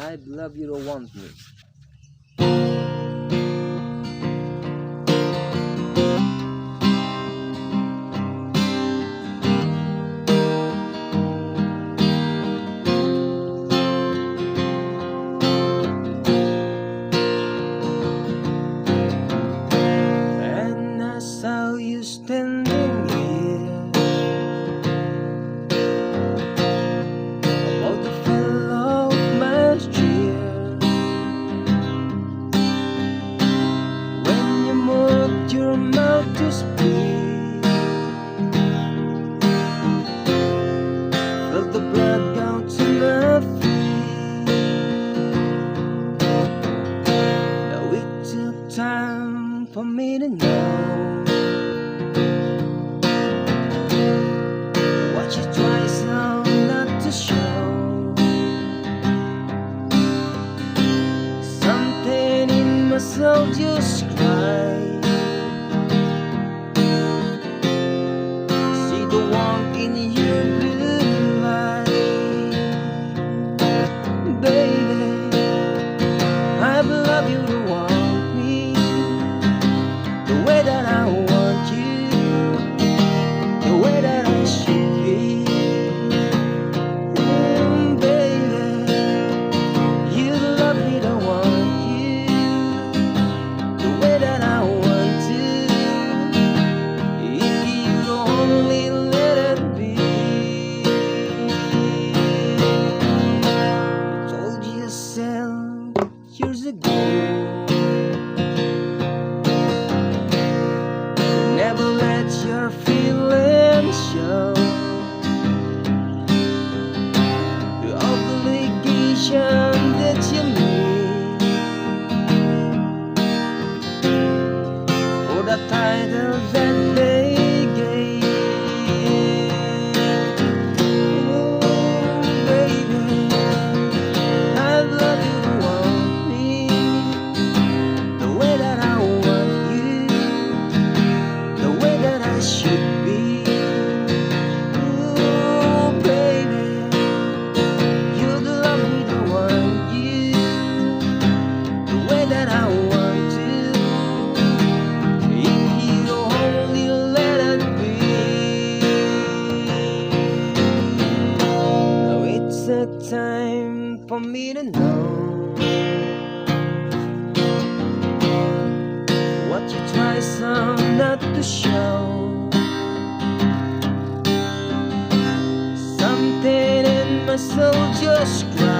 I love you don't want me. And I saw you standing here, about the fellow last year, when you moved your mouth to speak, felt the blood down to my feet. Now it took time for me to know what you try so not to show. Something in my soul just cried. See the warmth in your blue eyes, baby. I love you to want me the way that I want you, the way that I should be. Baby, you love me to want you the way that I want to. If you only let it be. You told yourself years ago, never let your feelings show. The obligation that you made for the title that they gave. Oh, baby, I love you to want me the way that I want you, the way that I should be. Ooh, baby, you'd love me to want you the way that I want to. If you only let it be. Now it's a time for me to know what you try so not to show. Something in my soul just cried.